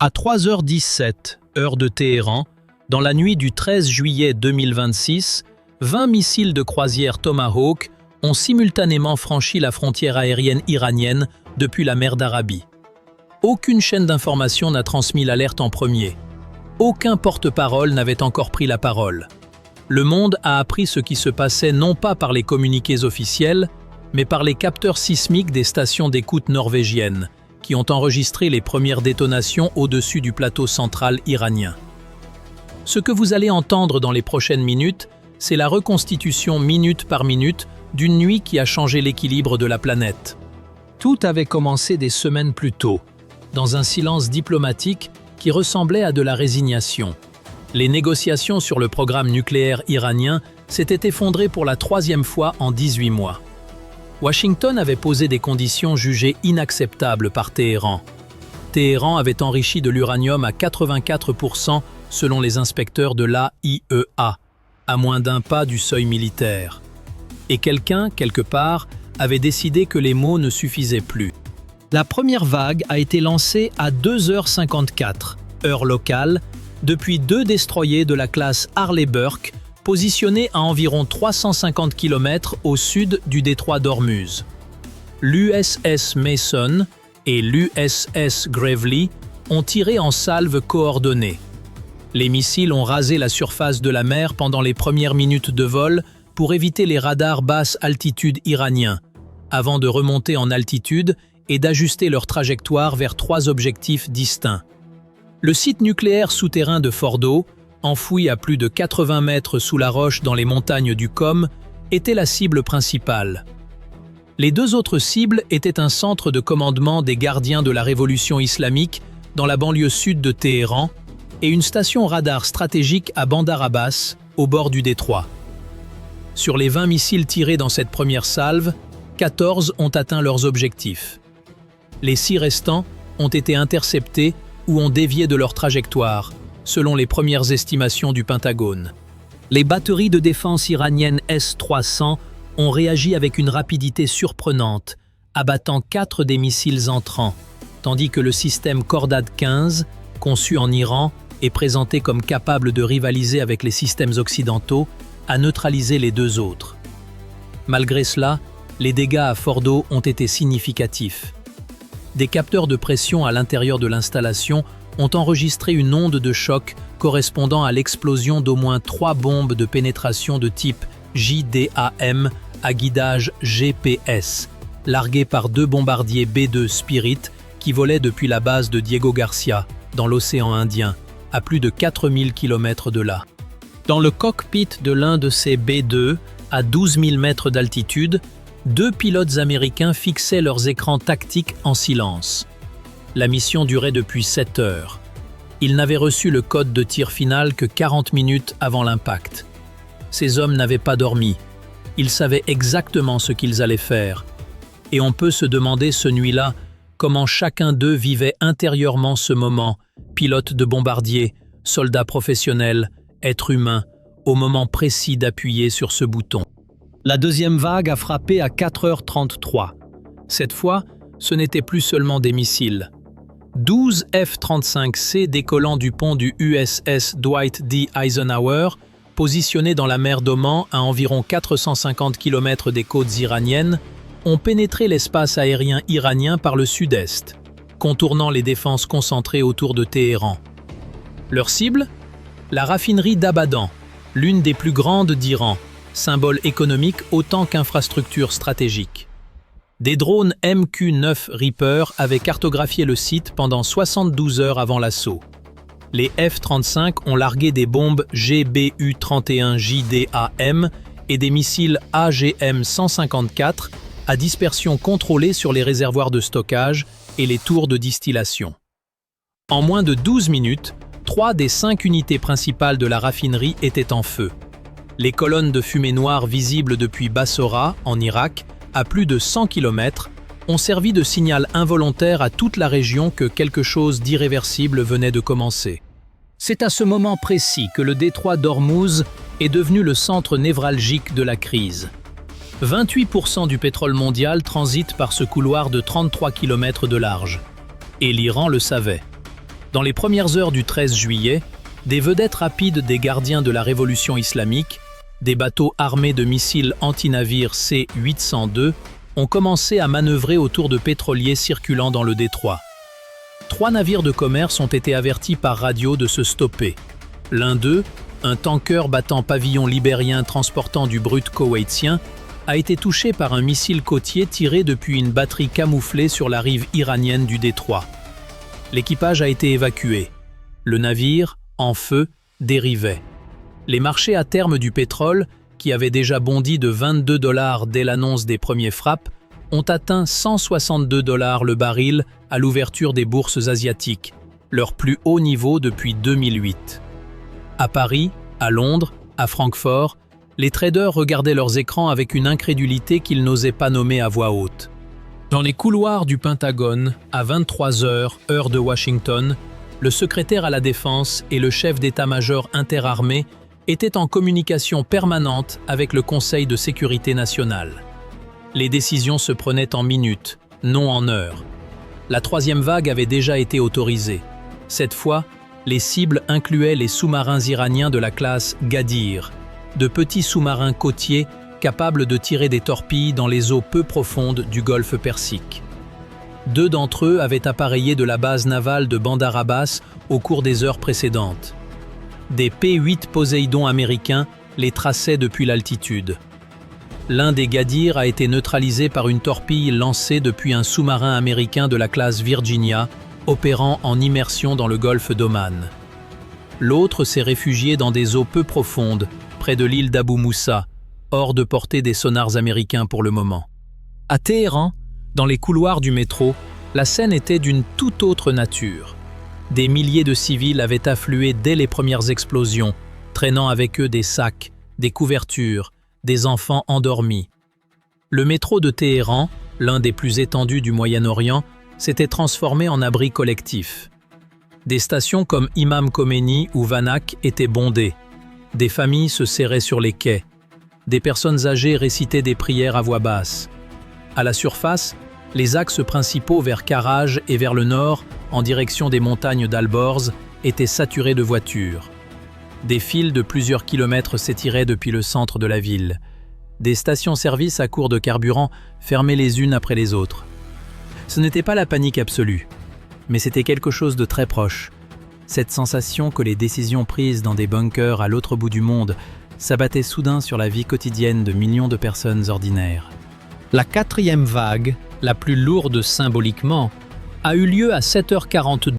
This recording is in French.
À 3h17, heure de Téhéran, dans la nuit du 13 juillet 2026, 20 missiles de croisière Tomahawk ont simultanément franchi la frontière aérienne iranienne depuis la mer d'Arabie. Aucune chaîne d'information n'a transmis l'alerte en premier. Aucun porte-parole n'avait encore pris la parole. Le monde a appris ce qui se passait non pas par les communiqués officiels, mais par les capteurs sismiques des stations d'écoute norvégiennes, qui ont enregistré les premières détonations au-dessus du plateau central iranien. Ce que vous allez entendre dans les prochaines minutes, c'est la reconstitution minute par minute d'une nuit qui a changé l'équilibre de la planète. Tout avait commencé des semaines plus tôt, dans un silence diplomatique qui ressemblait à de la résignation. Les négociations sur le programme nucléaire iranien s'étaient effondrées pour la 3e fois en 18 mois. Washington avait posé des conditions jugées inacceptables par Téhéran. Téhéran avait enrichi de l'uranium à 84% selon les inspecteurs de l'AIEA, à moins d'un pas du seuil militaire. Et quelqu'un, quelque part, avait décidé que les mots ne suffisaient plus. La première vague a été lancée à 2h54, heure locale, depuis 2 destroyers de la classe Harley Burke, positionnés à environ 350 km au sud du détroit d'Ormuz. L'USS Mason et l'USS Gravely ont tiré en salve coordonnée. Les missiles ont rasé la surface de la mer pendant les premières minutes de vol pour éviter les radars basse altitude iraniens, avant de remonter en altitude et d'ajuster leur trajectoire vers 3 objectifs distincts. Le site nucléaire souterrain de Fordo, enfoui à plus de 80 mètres sous la roche dans les montagnes du Qom, était la cible principale. Les 2 autres cibles étaient un centre de commandement des gardiens de la révolution islamique dans la banlieue sud de Téhéran et une station radar stratégique à Bandar Abbas, au bord du détroit. Sur les 20 missiles tirés dans cette première salve, 14 ont atteint leurs objectifs. Les 6 restants ont été interceptés ou ont dévié de leur trajectoire, selon les premières estimations du Pentagone. Les batteries de défense iraniennes S-300 ont réagi avec une rapidité surprenante, abattant 4 des missiles entrants, tandis que le système Khordad 15, conçu en Iran et présenté comme capable de rivaliser avec les systèmes occidentaux, a neutralisé les 2 autres. Malgré cela, les dégâts à Fordo ont été significatifs. Des capteurs de pression à l'intérieur de l'installation ont enregistré une onde de choc correspondant à l'explosion d'au moins 3 bombes de pénétration de type JDAM à guidage GPS, larguées par 2 bombardiers B-2 Spirit qui volaient depuis la base de Diego Garcia, dans l'océan Indien, à plus de 4000 km de là. Dans le cockpit de l'un de ces B-2, à 12 000 mètres d'altitude, 2 pilotes américains fixaient leurs écrans tactiques en silence. La mission durait depuis 7 heures. Ils n'avaient reçu le code de tir final que 40 minutes avant l'impact. Ces hommes n'avaient pas dormi. Ils savaient exactement ce qu'ils allaient faire. Et on peut se demander ce nuit-là comment chacun d'eux vivait intérieurement ce moment, pilote de bombardier, soldat professionnel, être humain, au moment précis d'appuyer sur ce bouton. La deuxième vague a frappé à 4h33. Cette fois, ce n'était plus seulement des missiles. 12 F-35C décollant du pont du USS Dwight D. Eisenhower, positionnés dans la mer d'Oman à environ 450 km des côtes iraniennes, ont pénétré l'espace aérien iranien par le sud-est, contournant les défenses concentrées autour de Téhéran. Leur cible ? La raffinerie d'Abadan, l'une des plus grandes d'Iran, symbole économique autant qu'infrastructure stratégique. Des drones MQ-9 Reaper avaient cartographié le site pendant 72 heures avant l'assaut. Les F-35 ont largué des bombes GBU-31JDAM et des missiles AGM-154 à dispersion contrôlée sur les réservoirs de stockage et les tours de distillation. En moins de 12 minutes, 3 des 5 unités principales de la raffinerie étaient en feu. Les colonnes de fumée noire visibles depuis Bassora, en Irak, à plus de 100 km, ont servi de signal involontaire à toute la région que quelque chose d'irréversible venait de commencer. C'est à ce moment précis que le détroit d'Ormuz est devenu le centre névralgique de la crise. 28% du pétrole mondial transite par ce couloir de 33 km de large. Et l'Iran le savait. Dans les premières heures du 13 juillet, des vedettes rapides des gardiens de la révolution islamique, des bateaux armés de missiles anti-navires C-802, ont commencé à manœuvrer autour de pétroliers circulant dans le détroit. 3 navires de commerce ont été avertis par radio de se stopper. L'un d'eux, un tanker battant pavillon libérien transportant du brut koweïtien, a été touché par un missile côtier tiré depuis une batterie camouflée sur la rive iranienne du détroit. L'équipage a été évacué. Le navire, en feu, dérivait. Les marchés à terme du pétrole, qui avaient déjà bondi de 22 $ dès l'annonce des premiers frappes, ont atteint 162 $ le baril à l'ouverture des bourses asiatiques, leur plus haut niveau depuis 2008. À Paris, à Londres, à Francfort, les traders regardaient leurs écrans avec une incrédulité qu'ils n'osaient pas nommer à voix haute. Dans les couloirs du Pentagone, à 23 h, heure de Washington, le secrétaire à la Défense et le chef d'état-major interarmé étaient en communication permanente avec le Conseil de sécurité nationale. Les décisions se prenaient en minutes, non en heures. La 3e vague avait déjà été autorisée. Cette fois, les cibles incluaient les sous-marins iraniens de la classe Gadir, de petits sous-marins côtiers capables de tirer des torpilles dans les eaux peu profondes du golfe Persique. 2 d'entre eux avaient appareillé de la base navale de Bandar Abbas au cours des heures précédentes. Des P-8 Poséidon américains les traçaient depuis l'altitude. L'un des Gadir a été neutralisé par une torpille lancée depuis un sous-marin américain de la classe Virginia, opérant en immersion dans le golfe d'Oman. L'autre s'est réfugié dans des eaux peu profondes, près de l'île d'Abu Moussa, hors de portée des sonars américains pour le moment. À Téhéran, dans les couloirs du métro, la scène était d'une toute autre nature. Des milliers de civils avaient afflué dès les premières explosions, traînant avec eux des sacs, des couvertures, des enfants endormis. Le métro de Téhéran, l'un des plus étendus du Moyen-Orient, s'était transformé en abri collectif. Des stations comme Imam Khomeini ou Vanak étaient bondées. Des familles se serraient sur les quais. Des personnes âgées récitaient des prières à voix basse. À la surface, les axes principaux vers Karaj et vers le nord, en direction des montagnes d'Alborz, étaient saturés de voitures. Des files de plusieurs kilomètres s'étiraient depuis le centre de la ville. Des stations-service à court de carburant fermaient les unes après les autres. Ce n'était pas la panique absolue, mais c'était quelque chose de très proche. Cette sensation que les décisions prises dans des bunkers à l'autre bout du monde s'abattaient soudain sur la vie quotidienne de millions de personnes ordinaires. La 4e vague, la plus lourde symboliquement, a eu lieu à 7 h 42